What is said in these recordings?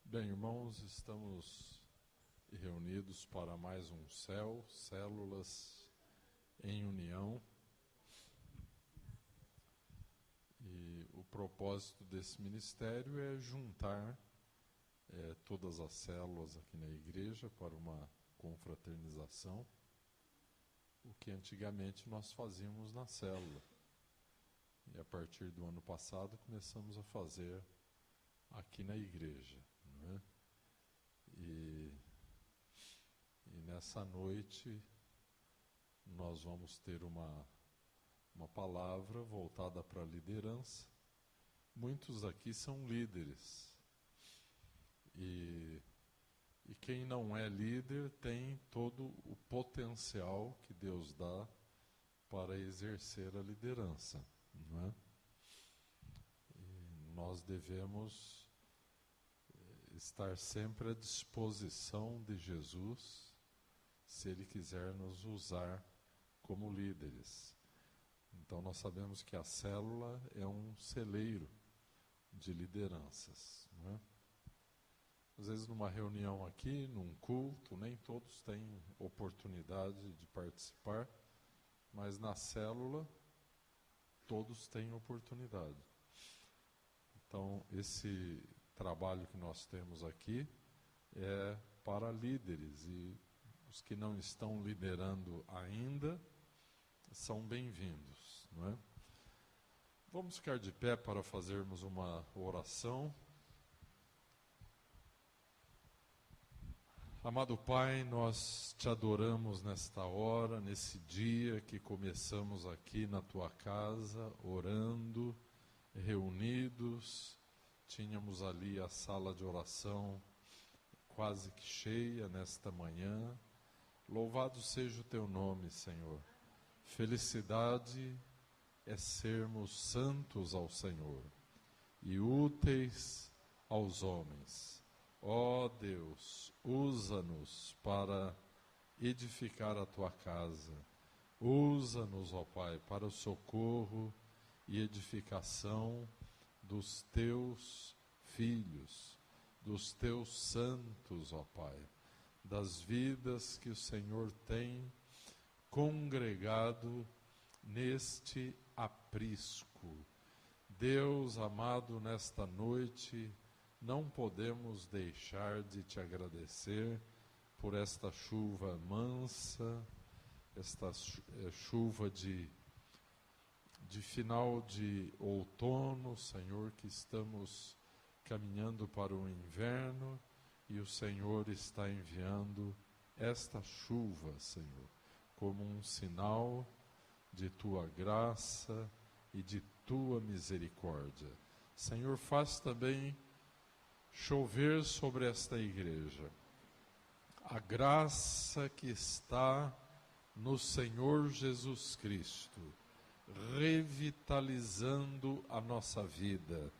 Bem, irmãos, estamos reunidos para mais um CEL, Células em União. E o propósito desse ministério é juntar todas as células aqui na igreja para uma confraternização, o que antigamente nós fazíamos na célula. E a partir do ano passado começamos a fazer aqui na igreja. Não é? E nessa noite nós vamos ter uma palavra voltada para a liderança. Muitos aqui são líderes. E quem não é líder tem todo o potencial que Deus dá para exercer a liderança. Não é? E nós devemos estar sempre à disposição de Jesus, se Ele quiser nos usar como líderes. Então nós sabemos que a célula é um celeiro de lideranças. Não é? Às vezes numa reunião aqui, num culto, nem todos têm oportunidade de participar, mas na célula todos têm oportunidade. Então esse trabalho que nós temos aqui é para líderes, e os que não estão liderando ainda são bem-vindos, não é? Vamos ficar de pé para fazermos uma oração. Amado Pai, nós te adoramos nesta hora, nesse dia que começamos aqui na tua casa, orando, reunidos. Tínhamos ali a sala de oração quase que cheia nesta manhã. Louvado seja o teu nome, Senhor. Felicidade é sermos santos ao Senhor e úteis aos homens. Ó Deus, usa-nos para edificar a tua casa. Usa-nos, ó Pai, para o socorro e edificação dos teus filhos, dos teus santos, ó Pai, das vidas que o Senhor tem congregado neste aprisco. Deus amado, nesta noite não podemos deixar de te agradecer por esta chuva mansa, esta chuva de final de outono, Senhor, que estamos caminhando para o inverno e o Senhor está enviando esta chuva, Senhor, como um sinal de tua graça e de tua misericórdia. Senhor, faz também chover sobre esta igreja a graça que está no Senhor Jesus Cristo, revitalizando a nossa vida,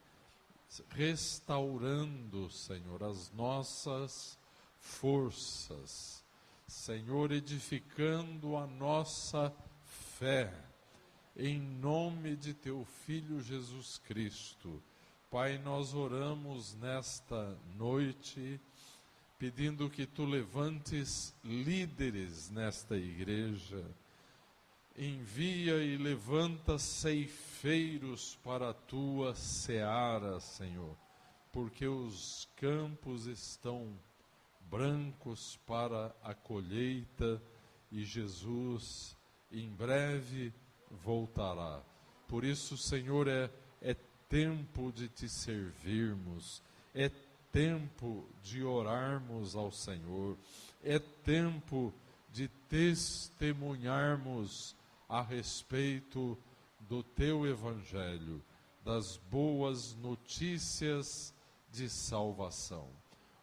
restaurando, Senhor, as nossas forças, Senhor, edificando a nossa fé, em nome de teu Filho Jesus Cristo. Pai, nós oramos nesta noite, pedindo que tu levantes líderes nesta igreja. Envia e levanta ceifeiros para a tua seara, Senhor, porque os campos estão brancos para a colheita e Jesus em breve voltará. Por isso, Senhor, é tempo de te servirmos, é tempo de orarmos ao Senhor, é tempo de testemunharmos a respeito do teu Evangelho, das boas notícias de salvação.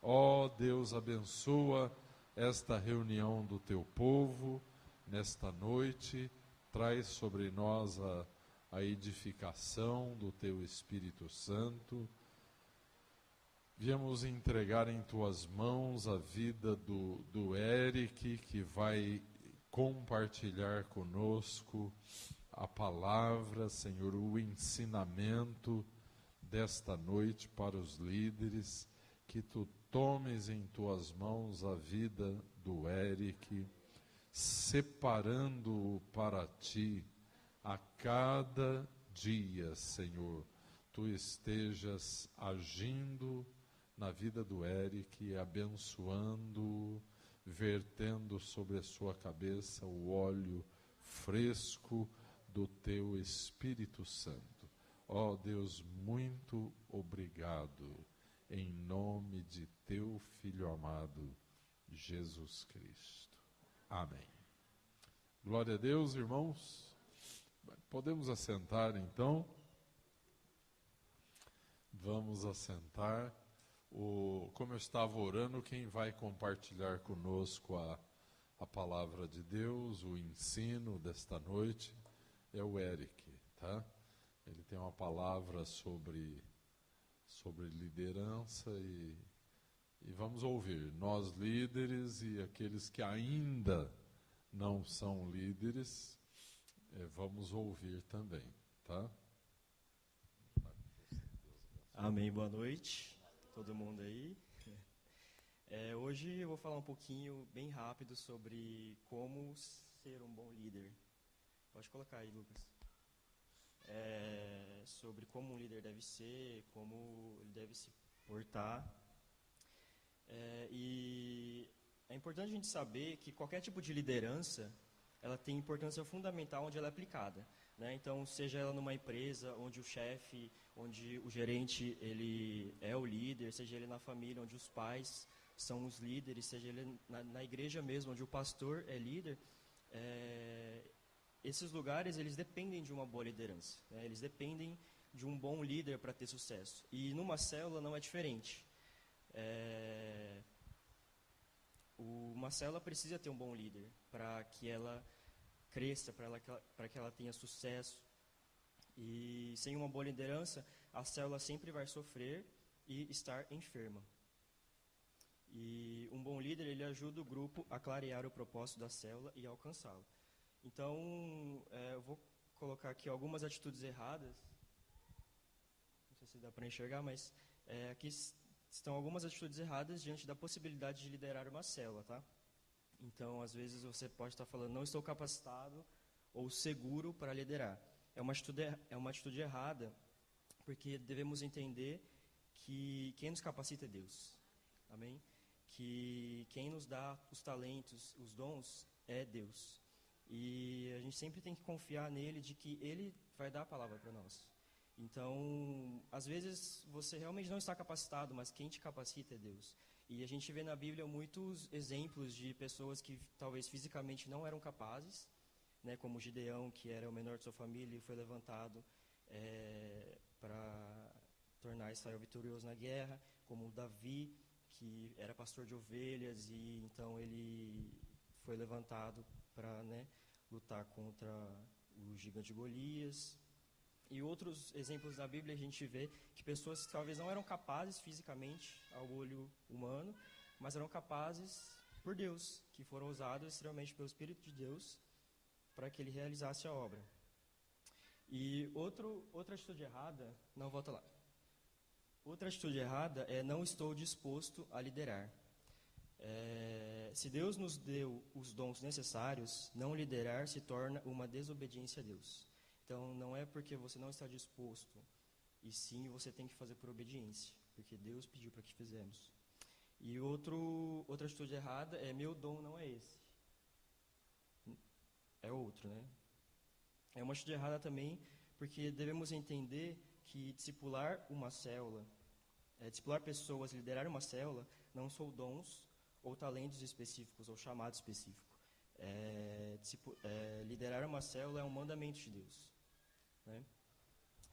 Ó Deus, abençoa esta reunião do teu povo nesta noite, traz sobre nós a edificação do teu Espírito Santo. Viemos entregar em tuas mãos a vida do Eric, que vai compartilhar conosco a palavra, Senhor, o ensinamento desta noite para os líderes, que tu tomes em tuas mãos a vida do Eric, separando-o para ti a cada dia, Senhor. Tu estejas agindo na vida do Eric, abençoando, vertendo sobre a sua cabeça o óleo fresco do teu Espírito Santo. Ó Deus, muito obrigado, em nome de teu Filho amado, Jesus Cristo. Amém. Glória a Deus, irmãos. Podemos assentar, então. Vamos assentar. Como eu estava orando, quem vai compartilhar conosco a palavra de Deus, o ensino desta noite, é o Eric, tá? Ele tem uma palavra sobre liderança e vamos ouvir. Nós líderes e aqueles que ainda não são líderes, vamos ouvir também, tá? Amém, boa noite, todo mundo aí. Hoje eu vou falar um pouquinho, bem rápido, sobre como ser um bom líder. Pode colocar aí, Lucas. Sobre como um líder deve ser, como ele deve se portar. E é importante a gente saber que qualquer tipo de liderança, ela tem importância fundamental onde ela é aplicada, né? Então, seja ela numa empresa onde o chefe, onde o gerente ele é o líder, seja ele na família onde os pais são os líderes, seja ele na igreja mesmo onde o pastor é líder, esses lugares eles dependem de uma boa liderança, né? Eles dependem de um bom líder para ter sucesso. E numa célula não é diferente. Uma célula precisa ter um bom líder para que ela cresça, para que ela tenha sucesso. E sem uma boa liderança, a célula sempre vai sofrer e estar enferma. E um bom líder, ele ajuda o grupo a clarear o propósito da célula e alcançá-lo. Então, eu vou colocar aqui algumas atitudes erradas. Não sei se dá para enxergar, mas aqui estão algumas atitudes erradas diante da possibilidade de liderar uma célula, tá? Então, às vezes você pode estar falando, não estou capacitado ou seguro para liderar. É uma atitude errada, porque devemos entender que quem nos capacita é Deus. Amém? Que quem nos dá os talentos, os dons, é Deus. E a gente sempre tem que confiar nele, de que ele vai dar a palavra para nós. Então, às vezes você realmente não está capacitado, mas quem te capacita é Deus. E a gente vê na Bíblia muitos exemplos de pessoas que talvez fisicamente não eram capazes, né, como Gideão, que era o menor de sua família e foi levantado para tornar Israel vitorioso na guerra, como Davi, que era pastor de ovelhas e então ele foi levantado para, né, lutar contra o gigante Golias. E outros exemplos da Bíblia a gente vê que pessoas que talvez não eram capazes fisicamente ao olho humano, mas eram capazes por Deus, que foram usados extremamente pelo Espírito de Deus para que ele realizasse a obra. E outra atitude errada, não, volta lá. Outra atitude errada é não estou disposto a liderar. Se Deus nos deu os dons necessários, não liderar se torna uma desobediência a Deus. Então, não é porque você não está disposto, e sim você tem que fazer por obediência, porque Deus pediu para que fizemos. E outra atitude errada é meu dom não é esse. É outro, né? É uma atitude errada também, porque devemos entender que discipular uma célula, discipular pessoas, liderar uma célula, não são dons ou talentos específicos ou chamado específico. Liderar uma célula é um mandamento de Deus, né?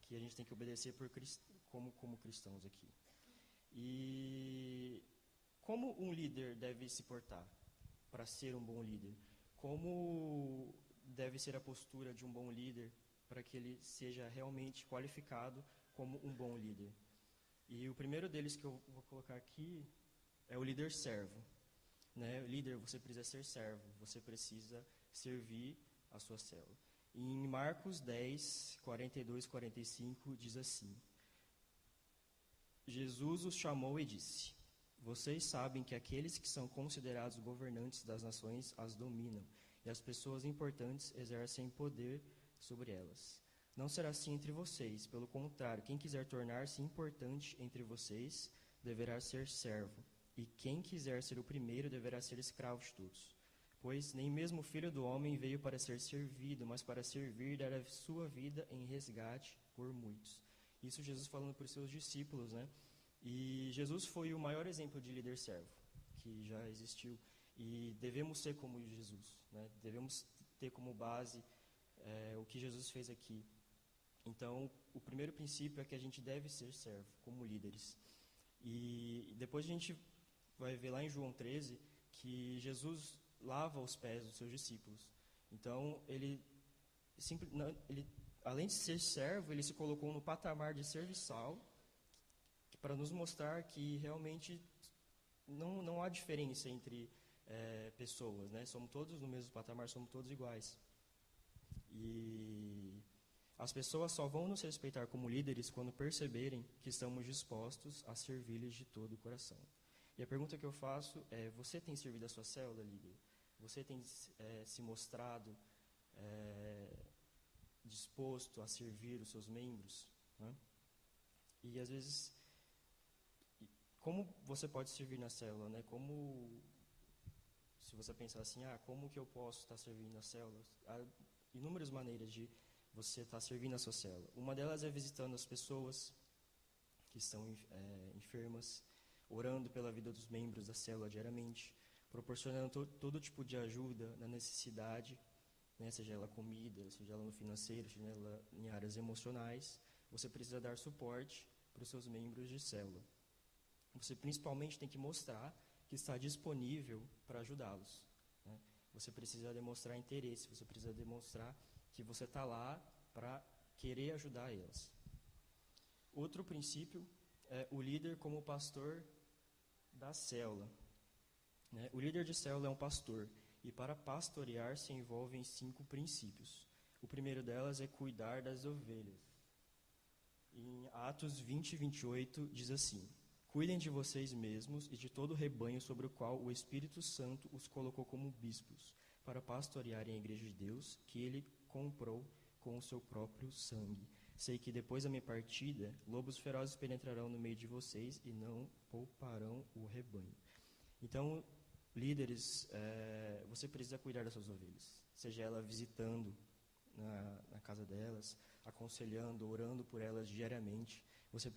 Que a gente tem que obedecer como cristãos aqui. E como um líder deve se portar para ser um bom líder? Como deve ser a postura de um bom líder para que ele seja realmente qualificado como um bom líder? E o primeiro deles que eu vou colocar aqui é o líder servo, né? Líder, você precisa ser servo, você precisa servir a sua célula. Em Marcos 10, 42 e 45, diz assim: Jesus os chamou e disse: Vocês sabem que aqueles que são considerados governantes das nações as dominam, e as pessoas importantes exercem poder sobre elas. Não será assim entre vocês. Pelo contrário, quem quiser tornar-se importante entre vocês deverá ser servo, e quem quiser ser o primeiro deverá ser escravo de todos. Pois nem mesmo o Filho do Homem veio para ser servido, mas para servir e dar a sua vida em resgate por muitos. Isso Jesus falando para os seus discípulos, né? E Jesus foi o maior exemplo de líder servo que já existiu. E devemos ser como Jesus, né? Devemos ter como base o que Jesus fez aqui. Então, o primeiro princípio é que a gente deve ser servo, como líderes. E depois a gente vai ver lá em João 13 que Jesus lava os pés dos seus discípulos. Então, ele além de ser servo, ele se colocou no patamar de serviçal para nos mostrar que realmente não há diferença entre pessoas, né? Somos todos no mesmo patamar, somos todos iguais. E as pessoas só vão nos respeitar como líderes quando perceberem que estamos dispostos a servi-lhes de todo o coração. E a pergunta que eu faço é: você tem servido a sua célula, líder? Você tem se mostrado disposto a servir os seus membros? Né? E às vezes, como você pode servir na célula? Né? Se você pensar assim, como que eu posso estar servindo na célula? Há inúmeras maneiras de você estar servindo a sua célula. Uma delas é visitando as pessoas que estão enfermas, orando pela vida dos membros da célula diariamente, proporcionando todo tipo de ajuda na necessidade, né, seja ela comida, seja ela no financeiro, seja ela em áreas emocionais. Você precisa dar suporte para os seus membros de célula. Você principalmente tem que mostrar que está disponível para ajudá-los. Né? Você precisa demonstrar interesse, você precisa demonstrar que você está lá para querer ajudar elas. Outro princípio é o líder como pastor da célula. Né? O líder de célula é um pastor, e para pastorear se envolve em 5 princípios. O primeiro delas é cuidar das ovelhas. Em Atos 20 e 28 diz assim: cuidem de vocês mesmos e de todo o rebanho sobre o qual o Espírito Santo os colocou como bispos, para pastorearem a igreja de Deus, que ele comprou com o seu próprio sangue. Sei que depois da minha partida, lobos ferozes penetrarão no meio de vocês e não pouparão o rebanho. Então, líderes, você precisa cuidar das suas ovelhas, seja ela visitando na casa delas, aconselhando, orando por elas diariamente. Você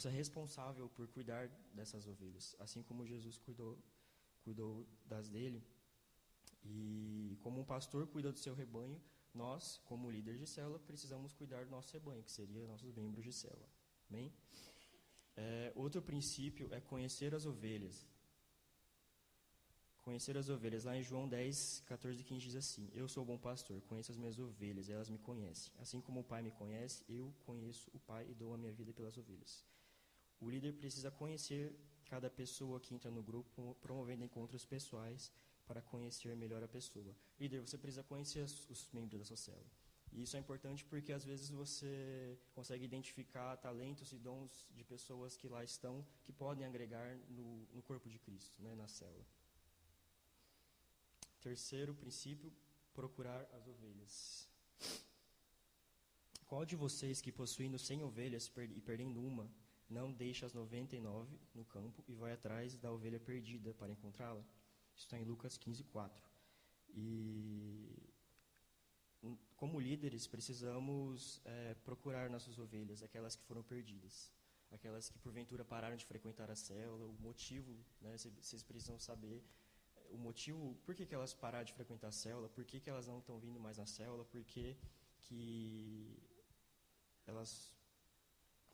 é responsável por cuidar dessas ovelhas, assim como Jesus cuidou das dele. E como um pastor cuida do seu rebanho, nós, como líderes de célula, precisamos cuidar do nosso rebanho, que seria nossos membros de célula. Amém? Outro princípio é conhecer as ovelhas. Conhecer as ovelhas. Lá em João 10, 14 e 15 diz assim: eu sou o bom pastor, conheço as minhas ovelhas, elas me conhecem. Assim como o Pai me conhece, eu conheço o Pai e dou a minha vida pelas ovelhas. O líder precisa conhecer cada pessoa que entra no grupo, promovendo encontros pessoais para conhecer melhor a pessoa. Líder, você precisa conhecer os membros da sua célula. E isso é importante porque às vezes você consegue identificar talentos e dons de pessoas que lá estão, que podem agregar no corpo de Cristo, né, na célula. Terceiro princípio, procurar as ovelhas. Qual de vocês que possuindo 100 ovelhas e perdendo uma, não deixa as 99 no campo e vai atrás da ovelha perdida para encontrá-la? Isso está em Lucas 15, 4. E como líderes, precisamos procurar nossas ovelhas, aquelas que foram perdidas, aquelas que porventura pararam de frequentar a célula, o motivo, né, vocês precisam saber o motivo, por que elas pararam de frequentar a célula, por que elas não estão vindo mais na célula, por que elas,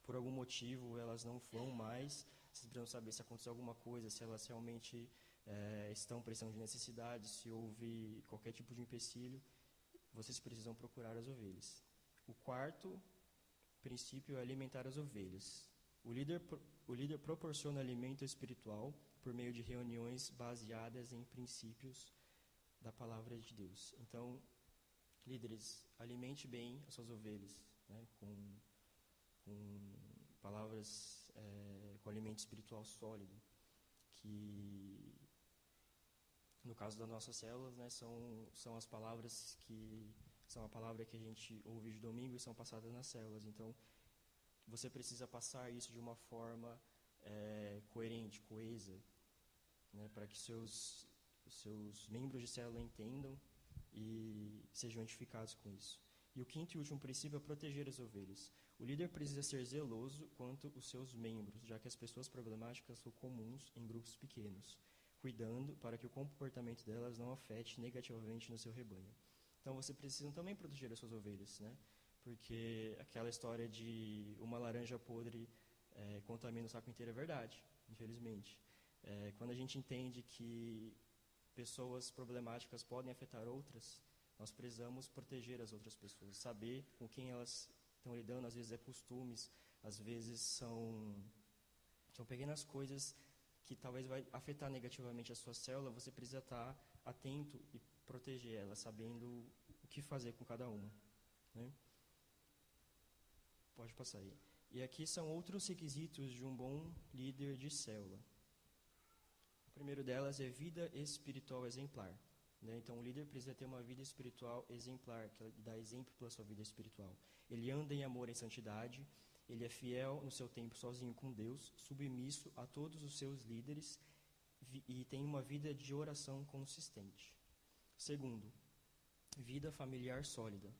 por algum motivo, elas não vão mais. Vocês precisam saber se aconteceu alguma coisa, se elas realmente estão precisando de necessidade, se houve qualquer tipo de empecilho. Vocês precisam procurar as ovelhas. O quarto princípio é alimentar as ovelhas. O líder proporciona alimento espiritual por meio de reuniões baseadas em princípios da palavra de Deus. Então, líderes, alimente bem as suas ovelhas, né, com palavras com alimento espiritual sólido, que no caso das nossas células, né, são as palavras que são a palavra que a gente ouve de domingo e são passadas nas células. Então, você precisa passar isso de uma forma coerente, coesa, né, para que seus membros de célula entendam e sejam edificados com isso. E o quinto e último princípio é proteger as ovelhas. O líder precisa ser zeloso quanto os seus membros, já que as pessoas problemáticas são comuns em grupos pequenos, cuidando para que o comportamento delas não afete negativamente no seu rebanho. Então, você precisa também proteger as suas ovelhas, né? Porque aquela história de uma laranja podre contamina o saco inteiro é verdade, infelizmente. Quando a gente entende que pessoas problemáticas podem afetar outras, nós precisamos proteger as outras pessoas, saber com quem elas estão lidando. Às vezes é costumes, às vezes são pequenas coisas que talvez vai afetar negativamente a sua célula. Você precisa estar atento e proteger ela, sabendo o que fazer com cada uma, né? Pode passar aí. E aqui são outros requisitos de um bom líder de célula. O primeiro delas é vida espiritual exemplar, né? Então, o líder precisa ter uma vida espiritual exemplar, que dá exemplo pela sua vida espiritual. Ele anda em amor e santidade, ele é fiel no seu tempo sozinho com Deus, submisso a todos os seus líderes e tem uma vida de oração consistente. Segundo, vida familiar sólida.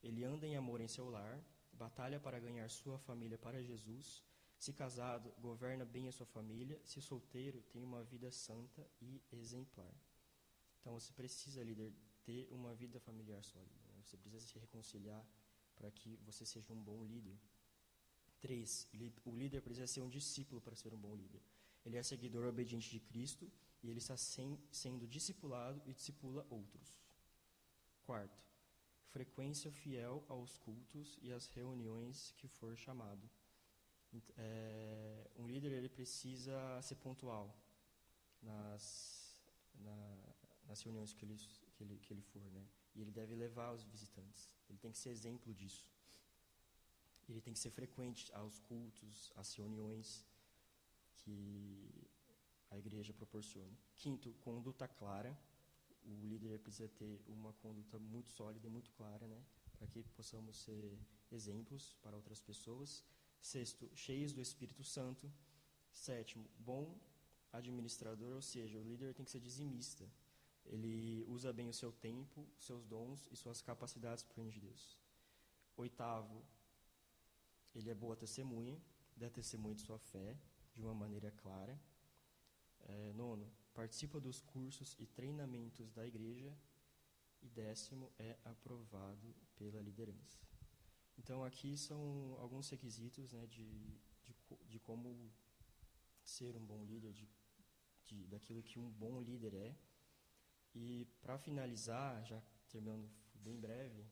Ele anda em amor em seu lar, batalha para ganhar sua família para Jesus. Se casado, governa bem a sua família. Se solteiro, tem uma vida santa e exemplar. Então, você precisa, líder, ter uma vida familiar sólida, né? Você precisa se reconciliar para que você seja um bom líder. 3. O líder precisa ser um discípulo para ser um bom líder. Ele é seguidor obediente de Cristo e ele está sendo discipulado e discipula outros. 4. Frequência fiel aos cultos e às reuniões que for chamado. Um líder, ele precisa ser pontual nas reuniões que ele for, né? E ele deve levar os visitantes. Ele tem que ser exemplo disso. Ele tem que ser frequente aos cultos, às reuniões que a igreja proporciona. 5, conduta clara. O líder precisa ter uma conduta muito sólida e muito clara, né? Para que possamos ser exemplos para outras pessoas. 6, cheios do Espírito Santo. 7, bom administrador, ou seja, o líder tem que ser dizimista. Ele usa bem o seu tempo, seus dons e suas capacidades para o reino de Deus. 8, ele é boa testemunha, dá testemunho de sua fé de uma maneira clara. 9, participa dos cursos e treinamentos da igreja. E 10, é aprovado pela liderança. Então, aqui são alguns requisitos, né, de como ser um bom líder, daquilo que um bom líder é. E, para finalizar, já terminando bem breve,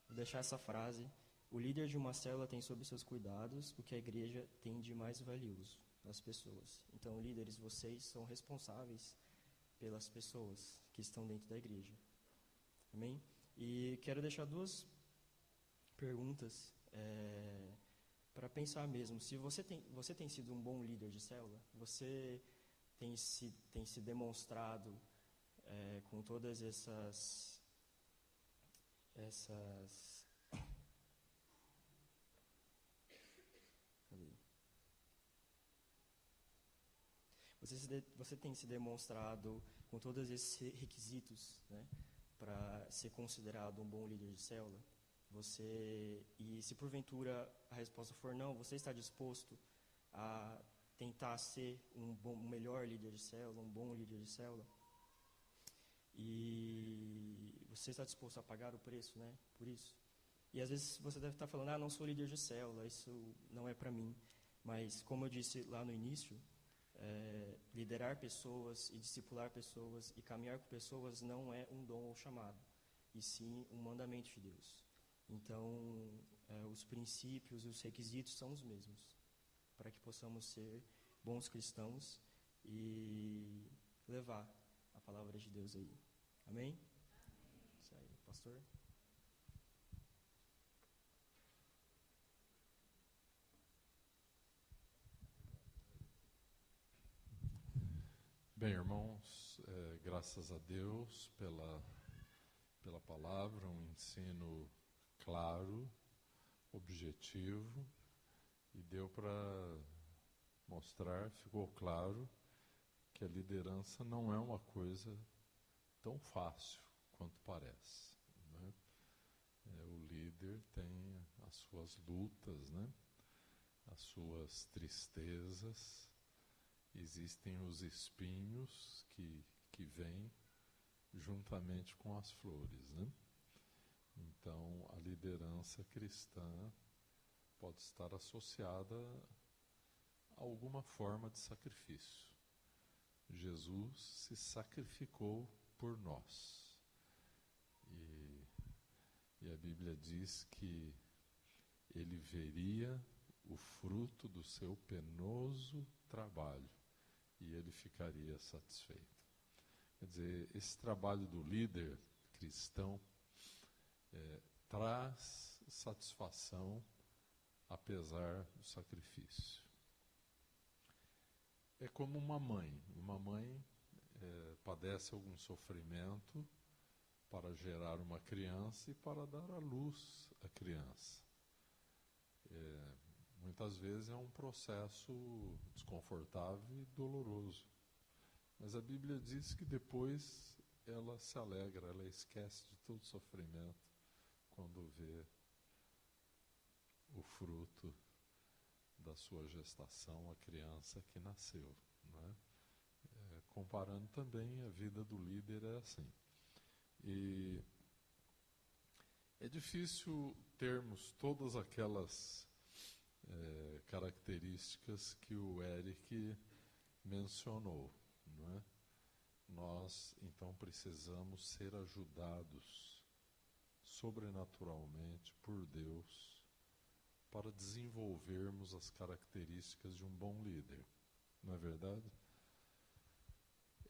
vou deixar essa frase: o líder de uma célula tem sob seus cuidados o que a igreja tem de mais valioso, as pessoas. Então, líderes, vocês são responsáveis pelas pessoas que estão dentro da igreja. Amém? E quero deixar 2 perguntas para pensar mesmo. Se você tem sido um bom líder de célula, você tem se demonstrado com todas essas Você tem se demonstrado com todos esses requisitos, né, para ser considerado um bom líder de célula? E se porventura a resposta for não, você está disposto a tentar ser um melhor líder de célula, um bom líder de célula? E você está disposto a pagar o preço, né, por isso? E às vezes você deve estar falando: não sou líder de célula, isso não é para mim. Mas, como eu disse lá no início, liderar pessoas e discipular pessoas e caminhar com pessoas não é um dom ou chamado, e sim um mandamento de Deus. Então, os princípios e os requisitos são os mesmos, para que possamos ser bons cristãos e levar a palavra de Deus aí. Amém? Isso aí, pastor. Bem, irmãos, graças a Deus pela palavra, um ensino claro, objetivo, e deu para mostrar, ficou claro, que a liderança não é uma coisa tão fácil quanto parece, né? O líder tem as suas lutas, né? As suas tristezas, existem os espinhos que vêm juntamente com as flores, né? Então, a liderança cristã pode estar associada a alguma forma de sacrifício. Jesus se sacrificou por nós. E a Bíblia diz que ele veria o fruto do seu penoso trabalho e ele ficaria satisfeito. Quer dizer, esse trabalho do líder cristão traz satisfação apesar do sacrifício. É como uma mãe. Uma mãe padece algum sofrimento para gerar uma criança e para dar à luz a criança. Muitas vezes é um processo desconfortável e doloroso. Mas a Bíblia diz que depois ela se alegra, ela esquece de todo sofrimento quando vê o fruto da sua gestação, a criança que nasceu, né? Comparando também, a vida do líder é assim. E é difícil termos todas aquelas características que o Eric mencionou, não é? Nós, então, precisamos ser ajudados sobrenaturalmente por Deus para desenvolvermos as características de um bom líder. Não é verdade?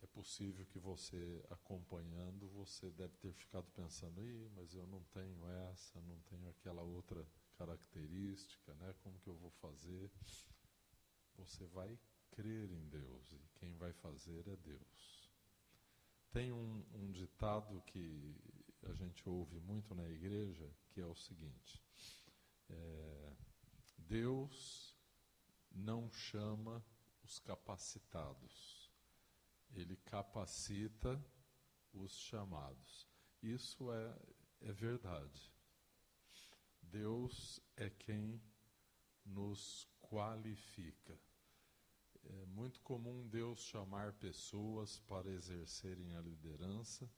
É possível que você, acompanhando, você deve ter ficado pensando, mas eu não tenho essa, não tenho aquela outra característica, né? Como que eu vou fazer? Você vai crer em Deus, e quem vai fazer é Deus. Tem um ditado que a gente ouve muito na igreja, que é o seguinte: Deus não chama os capacitados, Ele capacita os chamados. Isso é verdade. Deus é quem nos qualifica. É muito comum Deus chamar pessoas para exercerem a liderança,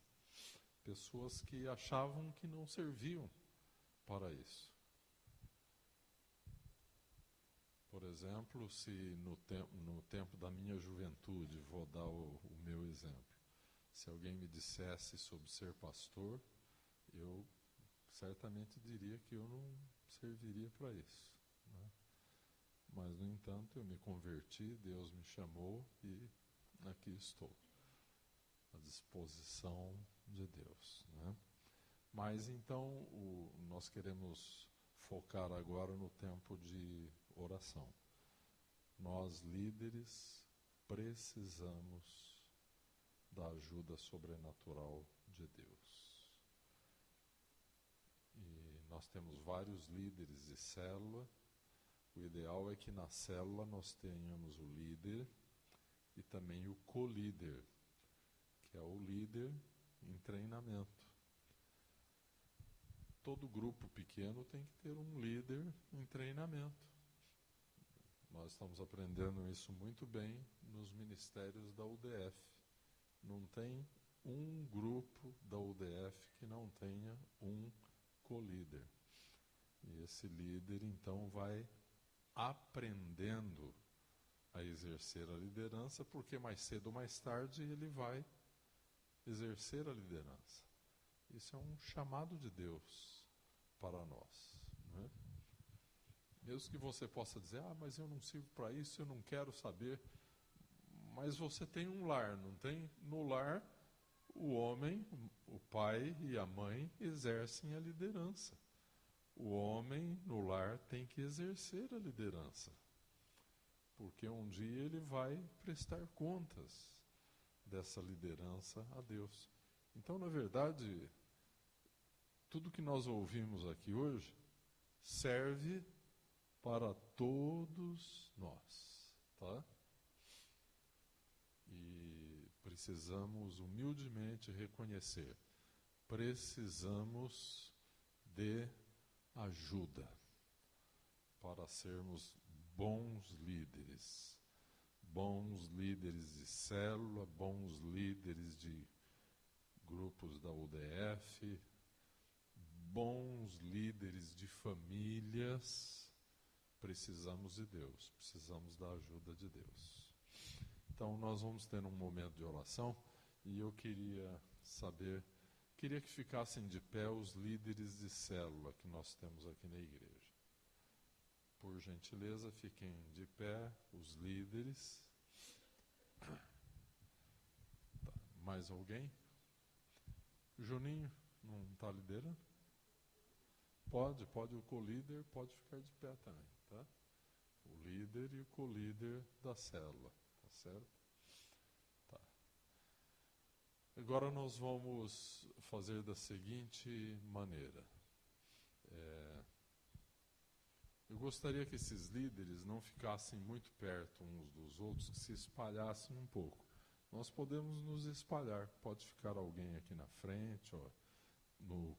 pessoas que achavam que não serviam para isso. Por exemplo, se no tempo da minha juventude, vou dar o meu exemplo, se alguém me dissesse sobre ser pastor, eu certamente diria que eu não serviria para isso, né? Mas, no entanto, eu me converti, Deus me chamou e aqui estou, à disposição de Deus, né? Mas, então, nós queremos focar agora no tempo de oração. Nós, líderes, precisamos da ajuda sobrenatural de Deus. E nós temos vários líderes de célula. O ideal é que na célula nós tenhamos o líder e também o co-líder, que é o líder em treinamento. Todo grupo pequeno tem que ter um líder em treinamento. Nós estamos aprendendo isso muito bem nos ministérios da UDF. Não tem um grupo da UDF que não tenha um co-líder. E esse líder, então, vai aprendendo a exercer a liderança, porque mais cedo ou mais tarde ele vai exercer a liderança. Isso é um chamado de Deus para nós, né? Mesmo que você possa dizer, mas eu não sirvo para isso, eu não quero saber. Mas você tem um lar, não tem? No lar, o homem, o pai e a mãe exercem a liderança. O homem no lar tem que exercer a liderança, porque um dia ele vai prestar contas dessa liderança a Deus. Então, na verdade, tudo que nós ouvimos aqui hoje serve para todos nós, tá? E precisamos humildemente reconhecer, precisamos de ajuda para sermos bons líderes de célula, bons líderes de grupos da UDF, bons líderes de famílias. Precisamos de Deus, precisamos da ajuda de Deus. Então, nós vamos ter um momento de oração e eu queria que ficassem de pé os líderes de célula que nós temos aqui na igreja. Por gentileza, fiquem de pé os líderes. Tá. Mais alguém? Juninho, não está liderando? Pode, o co-líder pode ficar de pé também, tá? O líder e o co-líder da célula, tá certo? Tá. Agora nós vamos fazer da seguinte maneira. Eu gostaria que esses líderes não ficassem muito perto uns dos outros, que se espalhassem um pouco. Nós podemos nos espalhar, pode ficar alguém aqui na frente, ó, no